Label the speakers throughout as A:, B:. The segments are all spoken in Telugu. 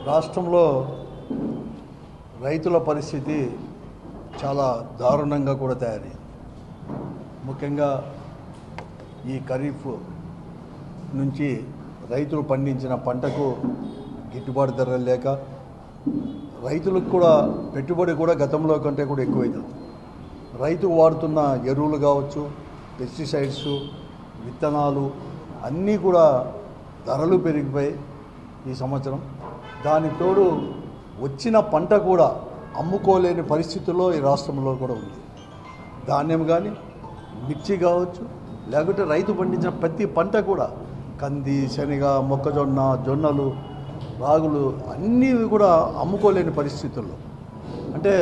A: రాష్ట్రంలో రైతుల పరిస్థితి చాలా దారుణంగా కూడా తయారైంది. ముఖ్యంగా ఈ ఖరీఫ్ నుంచి రైతులు పండించిన పంటకు గిట్టుబాటు ధరలు లేక రైతులకు కూడా పెట్టుబడి కూడా గతంలో కంటే కూడా ఎక్కువైతుంది. రైతు వాడుతున్న ఎరువులు కావచ్చు, పెస్టిసైడ్స్, విత్తనాలు అన్నీ కూడా ధరలు పెరిగిపోయి ఈ సంవత్సరం. దానికి తోడు వచ్చిన పంట కూడా అమ్ముకోలేని పరిస్థితుల్లో ఈ రాష్ట్రంలో కూడా ఉంది. ధాన్యం కానీ, మిర్చి కావచ్చు, లేకుంటే రైతు పండించిన ప్రతి పంట కూడా కంది, శనగ, మొక్కజొన్న, జొన్నలు, రాగులు అన్నీ కూడా అమ్ముకోలేని పరిస్థితుల్లో, అంటే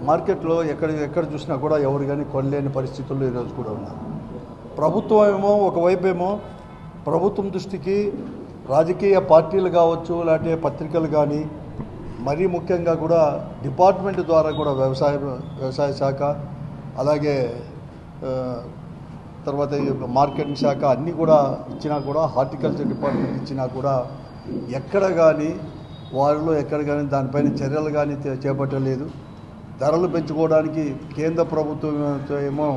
A: మార్కెట్లో ఎక్కడ చూసినా కూడా ఎవరు కానీ కొనలేని పరిస్థితుల్లో ఈరోజు కూడా ఉన్నారు. ప్రభుత్వం ఏమో ఒకవైపు ఏమో ప్రభుత్వం దృష్టికి రాజకీయ పార్టీలు కావచ్చు, లేకపోతే పత్రికలు కానీ, మరీ ముఖ్యంగా కూడా డిపార్ట్మెంట్ ద్వారా కూడా వ్యవసాయ శాఖ, అలాగే తర్వాత మార్కెటింగ్ శాఖ అన్నీ కూడా ఇచ్చినా కూడా, హార్టికల్చర్ డిపార్ట్మెంట్ ఇచ్చినా కూడా ఎక్కడ కానీ దానిపైన చర్యలు కానీ చేపట్టలేదు. ధరలు పెంచుకోవడానికి కేంద్ర ప్రభుత్వం ఏమో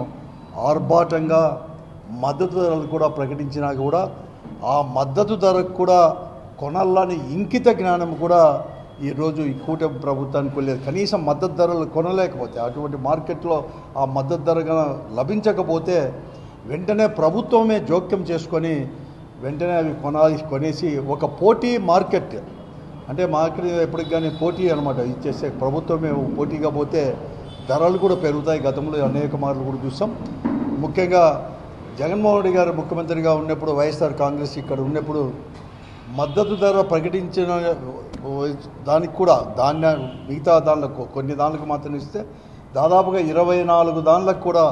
A: ఆర్భాటంగా మద్దతు ధరలు కూడా ప్రకటించినా కూడా ఆ మద్దతు ధరకు కూడా కొనాలని ఇంకిత జ్ఞానం కూడా ఈరోజు ఈ కూటమి ప్రభుత్వానికి లేదు. కనీసం మద్దతు ధరలు కొనలేకపోతే, అటువంటి మార్కెట్లో ఆ మద్దతు ధర లభించకపోతే వెంటనే ప్రభుత్వమే జోక్యం చేసుకొని వెంటనే అవి కొనేసి ఒక పోటీ మార్కెట్, అంటే మార్కెట్ ఎప్పటికి కానీ పోటీ అనమాట ఇచ్చేస్తే ప్రభుత్వమే పోటీగా పోతే ధరలు కూడా పెరుగుతాయి. గతంలో అనేక మార్లు కూడా చూసాం. ముఖ్యంగా జగన్మోహన్ రెడ్డి గారు ముఖ్యమంత్రిగా ఉన్నప్పుడు, వైఎస్ఆర్ కాంగ్రెస్ ఇక్కడ ఉన్నప్పుడు మద్దతు ధర ప్రకటించిన దానికి కూడా మిగతా దానిలకు కొన్ని దానిలకు మాత్రం ఇస్తే దాదాపుగా 24 దానిలకు కూడా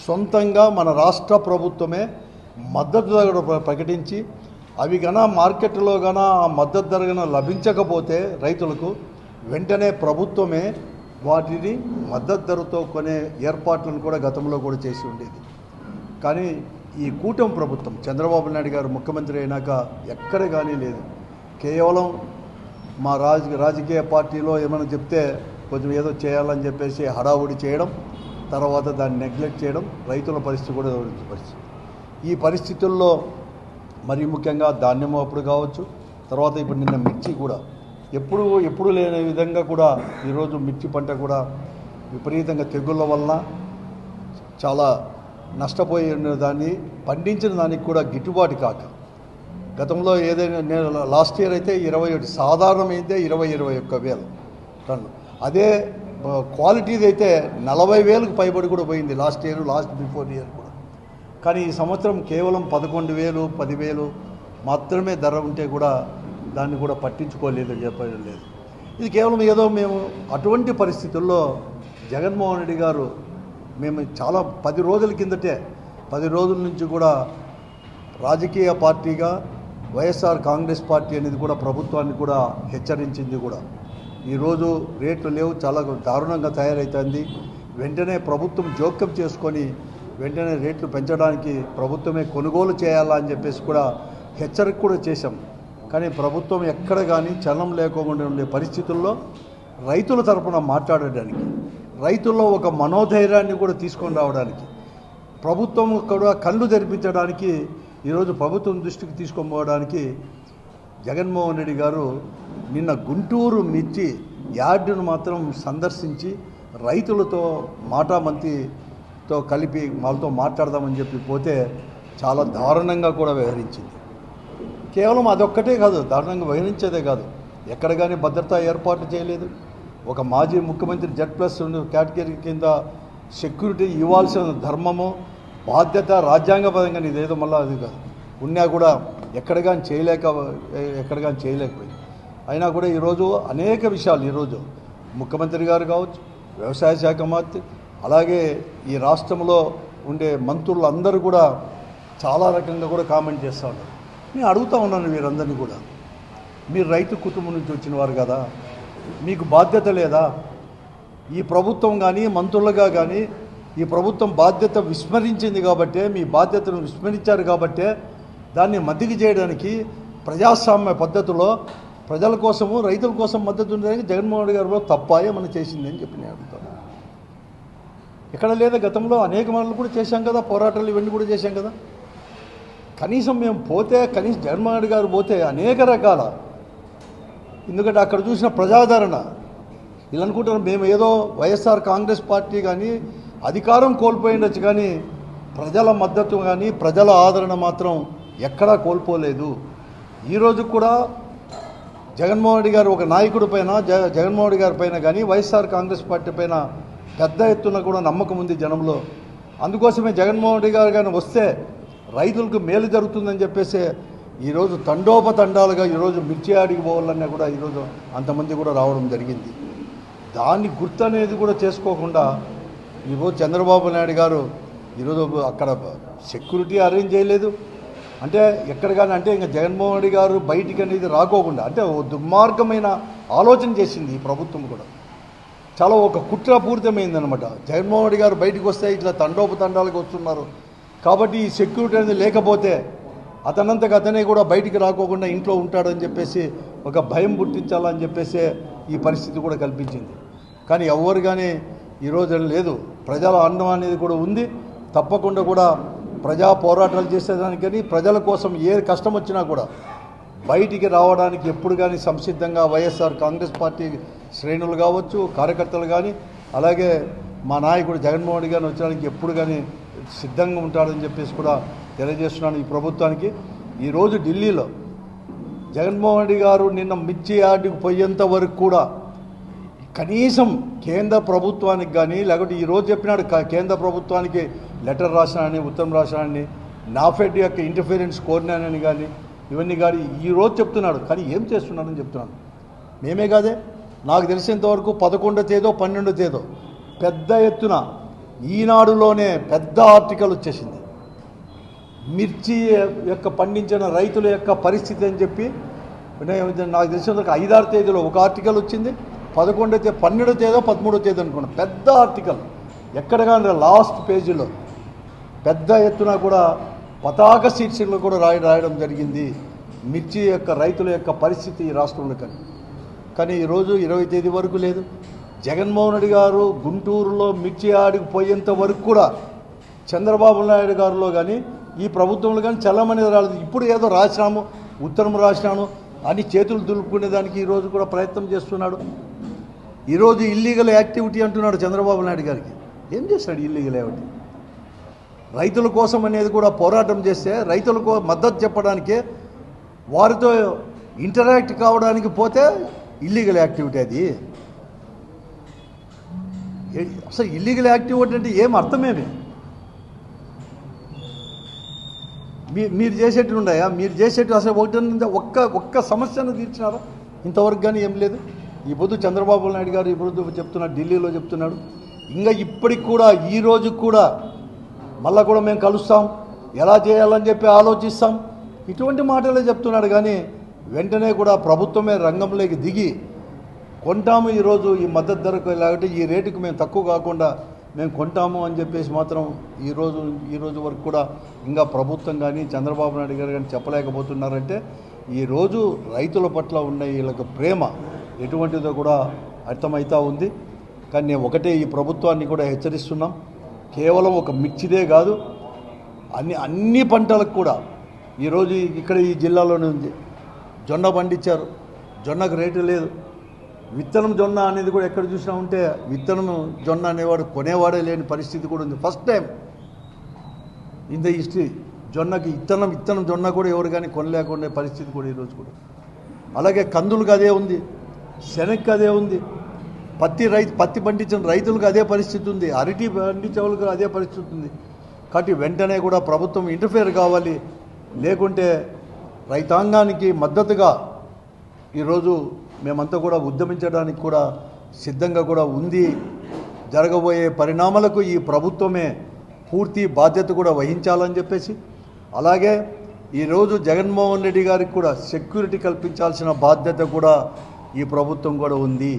A: సొంతంగా మన రాష్ట్ర ప్రభుత్వమే మద్దతు ధర ప్రకటించి అవి మార్కెట్లో ఆ మద్దతు ధర లభించకపోతే రైతులకు వెంటనే ప్రభుత్వమే వాటిని మద్దతు ధరతో కొనే ఏర్పాట్లను కూడా గతంలో కూడా చేసి ఉండేది. కానీ ఈ కూటమి ప్రభుత్వం చంద్రబాబు నాయుడు గారు ముఖ్యమంత్రి అయినాక ఎక్కడ కానీ లేదు. కేవలం మా రాజకీయ పార్టీలో ఏమైనా చెప్తే కొంచెం ఏదో చేయాలని చెప్పేసి హడావుడి చేయడం, తర్వాత దాన్ని నెగ్లెక్ట్ చేయడం, రైతుల పరిస్థితి కూడా పరిస్థితి. ఈ పరిస్థితుల్లో మరి ముఖ్యంగా ధాన్యం అప్పుడు కావచ్చు, తర్వాత ఇప్పుడు నిన్న మిర్చి కూడా ఎప్పుడు లేని విధంగా కూడా ఈరోజు మిర్చి పంట కూడా విపరీతంగా తెగుళ్ళ వలన చాలా నష్టపోయి దాన్ని పండించిన దానికి కూడా గిట్టుబాటు కాక, గతంలో ఏదైనా లాస్ట్ ఇయర్ అయితే 21 సాధారణమైతే 21,000 టన్నులు, అదే క్వాలిటీది అయితే 40,000కు పైబడి కూడా పోయింది లాస్ట్ బిఫోర్ ఇయర్ కూడా. కానీ ఈ సంవత్సరం కేవలం 11,000, 10,000 మాత్రమే ధర ఉంటే కూడా దాన్ని కూడా పట్టించుకోలేదు, చెప్పడం లేదు. ఇది కేవలం ఏదో మేము అటువంటి పరిస్థితుల్లో జగన్మోహన్ రెడ్డి గారు మేము చాలా 10 రోజుల కిందటే 10 రోజుల నుంచి కూడా రాజకీయ పార్టీగా వైఎస్ఆర్ కాంగ్రెస్ పార్టీ అనేది కూడా ప్రభుత్వాన్ని కూడా హెచ్చరించింది కూడా. ఈరోజు రేట్లు లేవు, చాలా దారుణంగా తయారవుతుంది. వెంటనే ప్రభుత్వం జోక్యం చేసుకొని వెంటనే రేట్లు పెంచడానికి ప్రభుత్వమే కొనుగోలు చేయాలా అని చెప్పేసి కూడా హెచ్చరిక కూడా చేశాం. కానీ ప్రభుత్వం ఎక్కడ కానీ చలనం లేకుండా ఉండే పరిస్థితుల్లో రైతుల తరపున మాట్లాడడానికి, రైతుల్లో ఒక మనోధైర్యాన్ని కూడా తీసుకొని రావడానికి, ప్రభుత్వం కూడా కళ్ళు తెరిపించడానికి, ఈరోజు ప్రభుత్వం దృష్టికి తీసుకొని పోవడానికి జగన్మోహన్ రెడ్డి గారు నిన్న గుంటూరు మిర్చి యార్డును మాత్రం సందర్శించి రైతులతో మాటామంతితో కలిపి వాళ్ళతో మాట్లాడదామని చెప్పి పోతే చాలా దారుణంగా కూడా వ్యవహరించింది. కేవలం అదొక్కటే కాదు, దారుణంగా వ్యవహరించేదే కాదు, ఎక్కడ కానీ భద్రతా ఏర్పాట్లు చేయలేదు. ఒక మాజీ ముఖ్యమంత్రి Z+ కేటగిరీ కింద సెక్యూరిటీ ఇవ్వాల్సిన ధర్మము, బాధ్యత రాజ్యాంగపరంగా ఇదేదో మళ్ళీ అది కాదు ఉన్నా కూడా ఎక్కడ కానీ చేయలేకపోయింది. అయినా కూడా ఈరోజు అనేక విషయాలు, ఈరోజు ముఖ్యమంత్రి గారు కావచ్చు, వ్యవసాయ శాఖ మంత్రి, అలాగే ఈ రాష్ట్రంలో ఉండే మంత్రులు అందరూ కూడా చాలా రకంగా కూడా కామెంట్ చేస్తూ ఉన్నారు. నేను అడుగుతూ ఉన్నాను వీరందరినీ కూడా, మీరు రైతు కుటుంబం నుంచి వచ్చిన వారు కదా, మీకు బాధ్యత లేదా? ఈ ప్రభుత్వం కానీ మంత్రులుగా కానీ ఈ ప్రభుత్వం బాధ్యత విస్మరించింది కాబట్టే, మీ బాధ్యతను విస్మరించారు కాబట్టే దాన్ని మద్దికి చేయడానికి ప్రజాస్వామ్య పద్ధతిలో ప్రజల కోసము రైతుల కోసం మద్దతు ఉండడానికి జగన్మోహన్ రెడ్డి గారు తప్పాయే మనం చేసింది అని చెప్పి నేను అడుగుతాను. ఎక్కడ లేదా గతంలో అనేక మార్లు కూడా చేశాం కదా, పోరాటాలు ఇవన్నీ కూడా చేశాం కదా. కనీసం మేము పోతే కనీసం జగన్మోహన్ రెడ్డి గారు పోతే అనేక రకాల, ఎందుకంటే అక్కడ చూసిన ప్రజాదరణ వీళ్ళు అనుకుంటారు మేము ఏదో వైఎస్ఆర్ కాంగ్రెస్ పార్టీ కానీ అధికారం కోల్పోయిండొచ్చు, కానీ ప్రజల మద్దతు కానీ ప్రజల ఆదరణ మాత్రం ఎక్కడా కోల్పోలేదు. ఈరోజు కూడా జగన్మోహన్ రెడ్డి గారు ఒక నాయకుడి పైన జగన్మోహన్ రెడ్డి గారి పైన కానీ వైఎస్ఆర్ కాంగ్రెస్ పార్టీ పైన పెద్ద ఎత్తున కూడా నమ్మకం ఉంది జనంలో. అందుకోసమే జగన్మోహన్ రెడ్డి గారు కానీ వస్తే రైతులకు మేలు జరుగుతుందని చెప్పేసి ఈరోజు తండోపతండాలుగా ఈరోజు మిర్చి ఆడికి పోవాలన్నా కూడా ఈరోజు అంతమంది కూడా రావడం జరిగింది. దాన్ని గుర్తు అనేది కూడా చేసుకోకుండా ఈరోజు చంద్రబాబు నాయుడు గారు ఈరోజు అక్కడ సెక్యూరిటీ అరేంజ్ చేయలేదు. అంటే ఎక్కడ కానీ అంటే ఇంకా జగన్మోహన్ రెడ్డి గారు బయటికి అనేది రాకోకుండా అంటే ఓ దుర్మార్గమైన ఆలోచన చేసింది ఈ ప్రభుత్వం కూడా. చాలా ఒక కుట్రపూరితమైందనమాట. జగన్మోహన్ రెడ్డి గారు బయటకు వస్తే ఇట్లా తండోపతండాలకు వస్తున్నారు కాబట్టి ఈ సెక్యూరిటీ అనేది లేకపోతే అతనంతకు అతనే కూడా బయటికి రాకోకుండా ఇంట్లో ఉంటాడని చెప్పేసి ఒక భయం పుట్టించాలని చెప్పేసి ఈ పరిస్థితి కూడా కల్పించింది. కానీ ఎవరు కానీ ఈరోజు లేదు, ప్రజల అన్నం అనేది కూడా ఉంది. తప్పకుండా కూడా ప్రజా పోరాటాలు చేసేదానికని ప్రజల కోసం ఏ కష్టం వచ్చినా కూడా బయటికి రావడానికి ఎప్పుడు కానీ సంసిద్ధంగా వైఎస్ఆర్ కాంగ్రెస్ పార్టీ శ్రేణులు కావచ్చు, కార్యకర్తలు కానీ, అలాగే మా నాయకుడు జగన్మోహన్ రెడ్డి గారిని వచ్చడానికి ఎప్పుడు కానీ సిద్ధంగా ఉంటాడని చెప్పేసి కూడా తెలియజేస్తున్నాను ఈ ప్రభుత్వానికి. ఈరోజు ఢిల్లీలో జగన్మోహన్ రెడ్డి గారు నిన్న మిర్చి యార్డుకు పోయేంత వరకు కూడా కనీసం కేంద్ర ప్రభుత్వానికి కానీ లేకపోతే ఈరోజు చెప్పినాడు కేంద్ర ప్రభుత్వానికి లెటర్ రాసినానని, ఉత్తరం రాసినానని, నాఫెడ్ యొక్క ఇంటర్ఫీరెన్స్ కోరినానని కానీ ఇవన్నీ కానీ ఈరోజు చెప్తున్నాడు. కానీ ఏం చేస్తున్నాడని చెప్తున్నాను. మేమే కాదే, నాకు తెలిసినంతవరకు 11వ తేదో 12వ తేదో పెద్ద ఎత్తున ఈనాడులోనే పెద్ద ఆర్టికల్ వచ్చేసింది. మిర్చి యొక్క పండించిన రైతుల యొక్క పరిస్థితి అని చెప్పి నాకు తెలిసినంతవరకు 5-6 తేదీలో ఒక ఆర్టికల్ వచ్చింది. 11వ తేదీ 12వ తేదో 13వ తేదీ అనుకున్నాను. పెద్ద ఆర్టికల్ ఎక్కడ కానీ లాస్ట్ పేజీలో పెద్ద ఎత్తున కూడా పతాక శీర్షికలు కూడా రాయడం జరిగింది మిర్చి యొక్క రైతుల యొక్క పరిస్థితి ఈ రాష్ట్రంలో. కానీ ఈరోజు 20వ తేదీ వరకు లేదు. జగన్మోహన్ రెడ్డి గారు గుంటూరులో మిర్చి ఆడికి పోయేంత వరకు కూడా చంద్రబాబు నాయుడు గారిలో కానీ ఈ ప్రభుత్వంలో కానీ చల్లమనేది రాలేదు. ఇప్పుడు ఏదో రాసినాము, ఉత్తరం రాసినాను అని చేతులు దులుపుకునేదానికి ఈరోజు కూడా ప్రయత్నం చేస్తున్నాడు. ఈరోజు ఇల్లీగల్ యాక్టివిటీ అంటున్నాడు చంద్రబాబు నాయుడు గారికి. ఏం చేస్తాడు ఇల్లీగల్ యాక్టివిటీ? రైతుల కోసం అనేది కూడా పోరాటం చేస్తే రైతులకు మద్దతు చెప్పడానికే వారితో ఇంటరాక్ట్ కావడానికి పోతే ఇల్లీగల్ యాక్టివిటీ అది. అసలు ఇల్లీగల్ యాక్టివిటీ అంటే ఏం అర్థమేమి? మీరు చేసేట్టు ఉన్నాయా? మీరు చేసేట్టు అసలు ఒకటి ఒక్క సమస్యను తీర్చినారా ఇంతవరకు? కానీ ఏం లేదు. ఈ పొద్దు చంద్రబాబు నాయుడు గారు ఈ పొద్దు చెప్తున్నాడు, ఢిల్లీలో చెప్తున్నాడు, ఇంకా ఇప్పటికి కూడా ఈ రోజు కూడా మళ్ళా కూడా మేము కలుస్తాం, ఎలా చేయాలని చెప్పి ఆలోచిస్తాం, ఇటువంటి మాటలే చెప్తున్నాడు. కానీ వెంటనే కూడా ప్రభుత్వమే రంగంలోకి దిగి కొంటాము, ఈరోజు ఈ మద్దతు ధరకు లేకపోతే ఈ రేటుకు మేము తక్కువ కాకుండా మేము కొంటాము అని చెప్పేసి మాత్రం ఈరోజు వరకు కూడా ఇంకా ప్రభుత్వం కానీ చంద్రబాబు నాయుడు గారు కానీ చెప్పలేకపోతున్నారంటే ఈరోజు రైతుల పట్ల ఉన్న వీళ్ళకి ప్రేమ ఎటువంటిదో కూడా అర్థమవుతూ ఉంది. కానీ నేను ఒకటే ఈ ప్రభుత్వాన్ని కూడా హెచ్చరిస్తున్నాం, కేవలం ఒక మిర్చిదే కాదు అన్ని పంటలకు కూడా ఈరోజు ఇక్కడ ఈ జిల్లాలోనే ఉంది. జొన్న పండించారు, జొన్నకు రేటు లేదు. విత్తనం జొన్న అనేది కూడా ఎక్కడ చూసినా ఉంటే విత్తనం జొన్న అనేవాడు కొనేవాడే లేని పరిస్థితి కూడా ఉంది. First time in the history జొన్నకి విత్తనం జొన్న కూడా ఎవరు కానీ కొనలేకుండా పరిస్థితి కూడా ఈరోజు కూడా. అలాగే కందులకు అదే ఉంది, శనగకి అదే ఉంది, పత్తి పండించిన రైతులకు అదే పరిస్థితి ఉంది, అరటి పండించే వాళ్ళకి అదే పరిస్థితి ఉంది. కాబట్టి వెంటనే కూడా ప్రభుత్వం ఇంటర్ఫేర్ కావాలి, లేకుంటే రైతాంగానికి మద్దతుగా ఈరోజు మేమంతా కూడా ఉద్యమించడానికి కూడా సిద్ధంగా కూడా ఉంది. జరగబోయే పరిణామాలకు ఈ ప్రభుత్వమే పూర్తి బాధ్యత కూడా వహించాలని చెప్పేసి, అలాగే ఈరోజు జగన్మోహన్ రెడ్డి గారికి కూడా సెక్యూరిటీ కల్పించాల్సిన బాధ్యత కూడా ఈ ప్రభుత్వం కూడా ఉంది.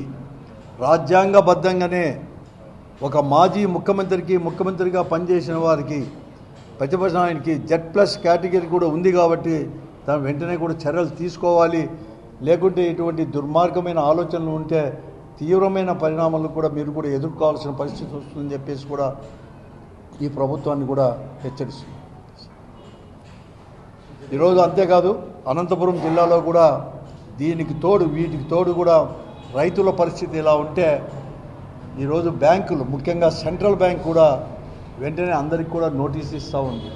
A: రాజ్యాంగబద్ధంగానే ఒక మాజీ ముఖ్యమంత్రిగా పనిచేసిన వారికి ప్రతిపక్షానికి Z+ కేటగిరీ కూడా ఉంది. కాబట్టి దాని వెంటనే కూడా చర్యలు తీసుకోవాలి. లేకుంటే ఇటువంటి దుర్మార్గమైన ఆలోచనలు ఉంటే తీవ్రమైన పరిణామాలను కూడా మీరు కూడా ఎదుర్కోవాల్సిన పరిస్థితి వస్తుందని చెప్పేసి కూడా ఈ ప్రభుత్వాన్ని కూడా హెచ్చరిస్తుంది. ఈరోజు అంతేకాదు అనంతపురం జిల్లాలో కూడా వీటికి తోడు కూడా రైతుల పరిస్థితి ఇలా ఉంటే ఈరోజు బ్యాంకులు ముఖ్యంగా సెంట్రల్ బ్యాంక్ కూడా వెంటనే అందరికీ కూడా నోటీస్ ఇస్తూ ఉంది.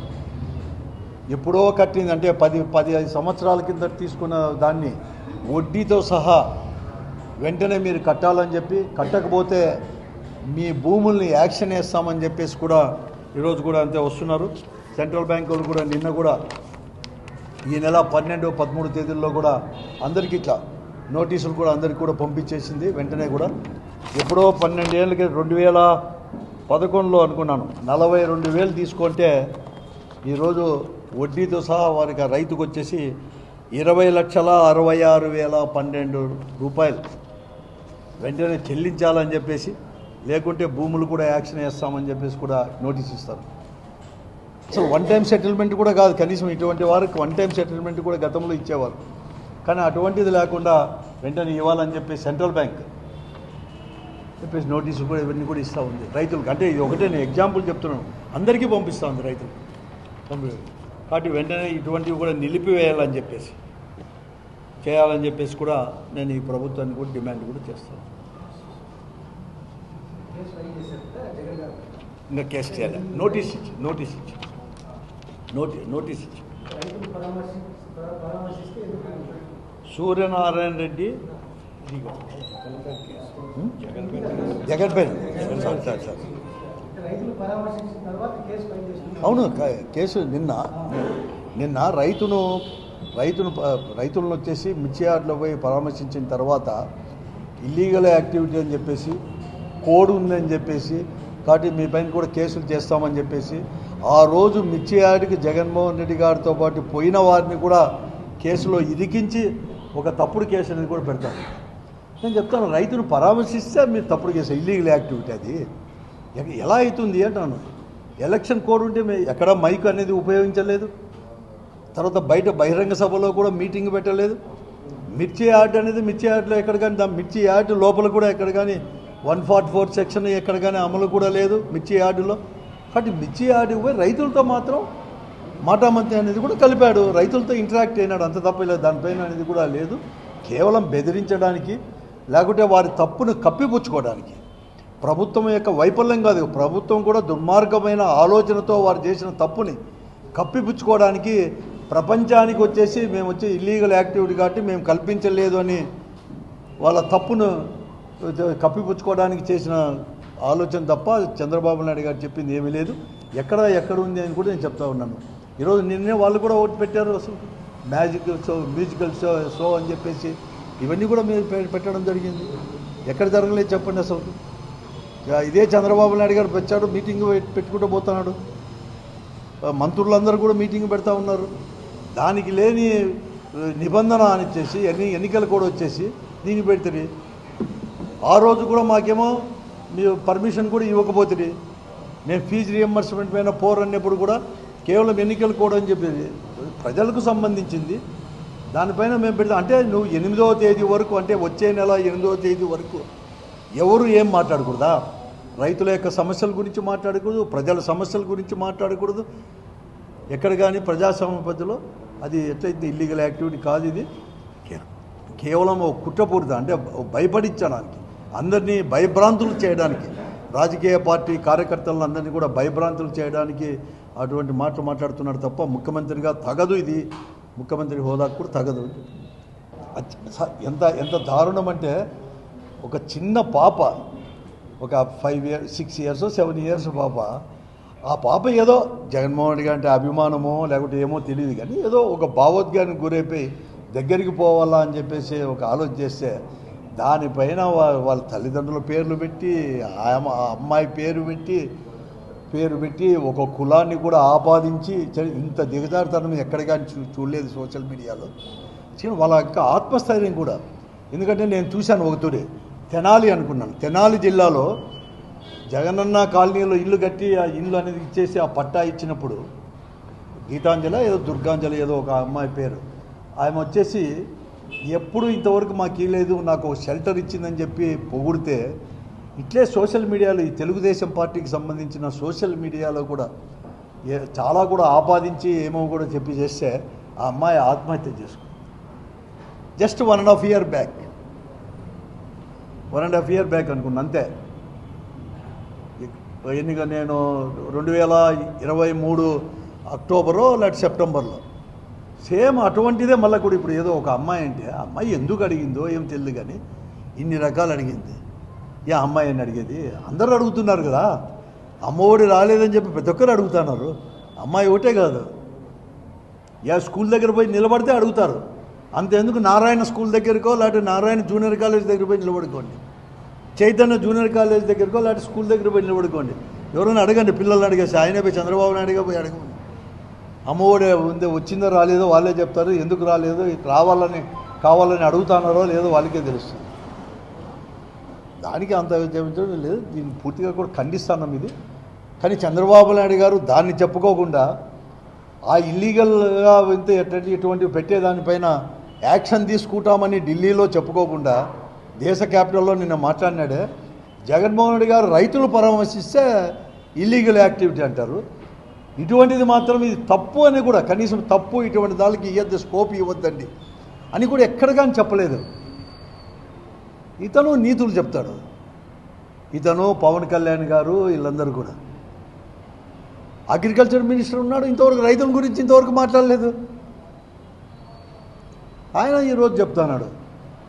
A: ఎప్పుడో కట్టింది అంటే 10-15 సంవత్సరాల కింద తీసుకున్న దాన్ని వడ్డీతో సహా వెంటనే మీరు కట్టాలని చెప్పి, కట్టకపోతే మీ భూముల్ని యాక్షన్ వేస్తామని చెప్పేసి కూడా ఈరోజు కూడా అంతే వస్తున్నారు. సెంట్రల్ బ్యాంక్ వాళ్ళు కూడా నిన్న కూడా ఈ నెల 12-13 తేదీల్లో కూడా అందరికీ ఇట్లా నోటీసులు కూడా అందరికీ కూడా పంపించేసింది. వెంటనే కూడా ఎప్పుడో 12 ఏళ్ళకి 2011లో అనుకున్నాను 42,000 తీసుకుంటే ఈరోజు వడ్డీతో సహా వారికి రైతుకు వచ్చేసి 20,66,012 రూపాయలు వెంటనే చెల్లించాలని చెప్పేసి, లేకుంటే భూములు కూడా యాక్షన్ వేస్తామని చెప్పేసి కూడా నోటీస్ ఇస్తారు. అసలు వన్ టైం సెటిల్మెంట్ కూడా కాదు, కనీసం ఇటువంటి వారికి వన్ టైం సెటిల్మెంట్ కూడా గతంలో ఇచ్చేవారు. కానీ అటువంటిది లేకుండా వెంటనే ఇవ్వాలని చెప్పి సెంట్రల్ బ్యాంక్ చెప్పేసి నోటీసులు కూడా ఇవన్నీ కూడా ఇస్తూ ఉంది రైతులకు. అంటే ఇది ఒకటే నేను ఎగ్జాంపుల్ చెప్తున్నాను, అందరికీ పంపిస్తూ ఉంది రైతులు. కాబట్టి వెంటనే ఇటువంటివి కూడా నిలిపివేయాలని చెప్పేసి చేయాలని చెప్పేసి కూడా నేను ఈ ప్రభుత్వాన్ని కూడా డిమాండ్ కూడా చేస్తాను. ఇంకా కేసు చేయాలి, నోటీస్ ఇచ్చి సూర్యనారాయణ రెడ్డి జగన్పేట సార్ అవును కేసు నిన్న రైతులను వచ్చేసి మిర్చి యార్డ్లో పోయి పరామర్శించిన తర్వాత ఇల్లీగల్ యాక్టివిటీ అని చెప్పేసి కోడ్ ఉందని చెప్పేసి, కాబట్టి మీ పైన కూడా కేసులు చేస్తామని చెప్పేసి ఆ రోజు మిర్చి యార్డ్కి జగన్మోహన్ రెడ్డి గారితో పాటు పోయిన వారిని కూడా కేసులో ఇరికించి ఒక తప్పుడు కేసు అనేది కూడా పెడతారు. నేను చెప్తాను, రైతును పరామర్శిస్తే మీరు తప్పుడు కేసు, ఇల్లీగల్ యాక్టివిటీ అది ఎలా అవుతుంది అంటాను. ఎలక్షన్ కోడ్ ఉంటే ఎక్కడ మైక్ అనేది ఉపయోగించలేదు, తర్వాత బయట బహిరంగ సభలో కూడా మీటింగ్ పెట్టలేదు. మిర్చి యార్డ్ అనేది మిర్చి యార్డ్లో ఎక్కడ కానీ మిర్చి యార్డ్ లోపల కూడా ఎక్కడ కానీ 144 సెక్షన్ ఎక్కడ కానీ అమలు కూడా లేదు మిర్చి యార్డులో. కాబట్టి మిర్చి యార్డు పోయి రైతులతో మాత్రం మాటామంతి అనేది కూడా కలిపాడు, రైతులతో ఇంటరాక్ట్ అయినాడు, అంత తప్ప లేదు దానిపైన అనేది కూడా లేదు. కేవలం బెదిరించడానికి, లేకుంటే వారి తప్పును కప్పిపుచ్చుకోవడానికి, ప్రభుత్వం యొక్క వైఫల్యం కాదు, ప్రభుత్వం కూడా దుర్మార్గమైన ఆలోచనతో వారు చేసిన తప్పుని కప్పిపుచ్చుకోవడానికి ప్రపంచానికి వచ్చేసి మేము వచ్చి ఇల్లీగల్ యాక్టివిటీ కాబట్టి మేము కల్పించలేదు అని వాళ్ళ తప్పును కప్పిపుచ్చుకోవడానికి చేసిన ఆలోచన తప్ప చంద్రబాబు నాయుడు గారు చెప్పింది ఏమీ లేదు. ఎక్కడ ఉంది అని కూడా నేను చెప్తా ఉన్నాను. ఈరోజు నిన్నే వాళ్ళు కూడా ఓటు పెట్టారు, అసలు మ్యూజికల్ షో అని చెప్పేసి ఇవన్నీ కూడా మీరు పెట్టడం జరిగింది. ఎక్కడ జరగలేదు చెప్పండి అసలు. ఇదే చంద్రబాబు నాయుడు గారు వచ్చాడు, మీటింగ్ పెట్టుకుంటూ పోతున్నాడు, మంత్రులందరూ కూడా మీటింగ్ పెడతా ఉన్నారు. దానికి లేని నిబంధన అని వచ్చేసి ఎన్నికలు కూడా వచ్చేసి దీన్ని పెడుతుంది. ఆ రోజు కూడా మాకేమో మీ పర్మిషన్ కూడా ఇవ్వకపోతుంది. మేము ఫీజు రియంబర్స్మెంట్ పైన అన్నప్పుడు కూడా కేవలం ఎన్నికలు కూడా అని చెప్పేది ప్రజలకు సంబంధించింది, దానిపైన మేము పెడతాం. అంటే నువ్వు 8వ తేదీ వరకు, అంటే వచ్చే నెల 8వ తేదీ వరకు ఎవరు ఏం మాట్లాడకూడదా? రైతుల యొక్క సమస్యల గురించి మాట్లాడకూడదు, ప్రజల సమస్యల గురించి మాట్లాడకూడదు. ఎక్కడ కానీ ప్రజాస్వామ్య పద్ధతిలో అది ఎట్లయితే ఇల్లీగల్ యాక్టివిటీ కాదు. ఇది కేవలం ఒక కుట్రపూరిత, అంటే భయపడించడానికి, అందరినీ భయభ్రాంతులు చేయడానికి, రాజకీయ పార్టీ కార్యకర్తలను అందరినీ కూడా భయభ్రాంతులు చేయడానికి అటువంటి మాటలు మాట్లాడుతున్నాడు తప్ప ముఖ్యమంత్రిగా తగదు. ఇది ముఖ్యమంత్రి హోదాకు కూడా తగదు. ఎంత దారుణం అంటే, ఒక చిన్న పాప, ఒక 6 ఇయర్స్ 7 ఇయర్స్ పాప, ఆ పాప ఏదో జగన్మోహన్ రెడ్డి అంటే అభిమానమో లేకపోతే ఏమో తెలియదు, కానీ ఏదో ఒక భావోద్వేగానికి గురైపోయి దగ్గరికి పోవాలా అని చెప్పేసి ఒక ఆలోచన చేస్తే దానిపైన వాళ్ళ తల్లిదండ్రుల పేర్లు పెట్టి, ఆ అమ్మాయి పేరు పెట్టి ఒక కులాన్ని కూడా ఆపాదించి, ఇంత దిగజారుతనం ఎక్కడ కానీ చూడలేదు సోషల్ మీడియాలో. వాళ్ళ యొక్క ఆత్మస్థైర్యం కూడా, ఎందుకంటే నేను చూశాను ఒక తూరి తెనాలి అనుకున్నాను, తెనాలి జిల్లాలో జగనన్న కాలనీలో ఇల్లు కట్టి ఆ ఇల్లు అనేది ఇచ్చేసి ఆ పట్టా ఇచ్చినప్పుడు గీతాంజలి ఏదో దుర్గాంజలి ఏదో ఒక అమ్మాయి పేరు, ఆమె వచ్చేసి ఎప్పుడు ఇంతవరకు మాకు ఇవ్వలేదు, నాకు ఒక షెల్టర్ ఇచ్చిందని చెప్పి పొగిడితే ఇట్లే సోషల్ మీడియాలో ఈ తెలుగుదేశం పార్టీకి సంబంధించిన సోషల్ మీడియాలో కూడా చాలా కూడా ఆపాదించి ఏమో కూడా చెప్పి చేస్తే ఆ అమ్మాయి ఆత్మహత్య చేసుకుంది. Just 1.5 year back, 1.5 year back అనుకున్నా అంతే. ఎన్నిక నేను 2023 అక్టోబరో లేకపోతే సెప్టెంబర్లో సేమ్ అటువంటిదే మళ్ళీ కూడా ఇప్పుడు ఏదో ఒక అమ్మాయి అంటే ఆ అమ్మాయి ఎందుకు అడిగిందో ఏం తెలియదు, కానీ ఇన్ని రకాలు అడిగింది. ఏ అమ్మాయి అని అడిగేది? అందరూ అడుగుతున్నారు కదా, అమ్మఒడి రాలేదని చెప్పి ప్రతి ఒక్కరు అడుగుతున్నారు. అమ్మాయి ఒకటే కాదు, స్కూల్ దగ్గర పోయి నిలబడితే అడుగుతారు. అంతెందుకు నారాయణ స్కూల్ దగ్గరకో లేకపోతే నారాయణ జూనియర్ కాలేజ్ దగ్గర పోయి నిలబడుకోండి, చైతన్య జూనియర్ కాలేజ్ దగ్గరకో లేకపోతే స్కూల్ దగ్గర పోయి నిలబడుకోండి. ఎవరైనా అడగండి, పిల్లల్ని అడిగేసి ఆయనే పోయి చంద్రబాబు నాయుడుగా పోయి అడగండి. అమ్మఒడి ఉంది వచ్చిందో రాలేదో వాళ్ళే చెప్తారు, ఎందుకు రాలేదో కావాలని అడుగుతున్నారో లేదో వాళ్ళకే తెలుస్తుంది. దానికి అంత జపించడం లేదు, దీన్ని పూర్తిగా కూడా ఖండిస్తున్నాం ఇది. కానీ చంద్రబాబు నాయుడు గారు దాన్ని చెప్పుకోకుండా ఆ ఇల్లీగల్గా ఇటువంటివి పెట్టేదానిపైన యాక్షన్ తీసుకుంటామని ఢిల్లీలో చెప్పుకోకుండా దేశ క్యాపిటల్లో నిన్న మాట్లాడినాడే. జగన్మోహన్ రెడ్డి గారు రైతులు పరామర్శిస్తే ఇల్లీగల్ యాక్టివిటీ అంటారు. ఇటువంటిది మాత్రం ఇది తప్పు అని కూడా కనీసం తప్పు, ఇటువంటి దానికి ఇవ్వద్దు, స్కోప్ ఇవ్వద్దండి అని కూడా ఎక్కడ కానీ చెప్పలేదు. ఇతను నీతులు చెప్తాడు, ఇతను పవన్ కళ్యాణ్ గారు వీళ్ళందరూ కూడా. అగ్రికల్చర్ మినిస్టర్ ఉన్నాడు, ఇంతవరకు రైతుల గురించి ఇంతవరకు మాట్లాడలేదు. ఆయన ఈరోజు చెప్తున్నాడు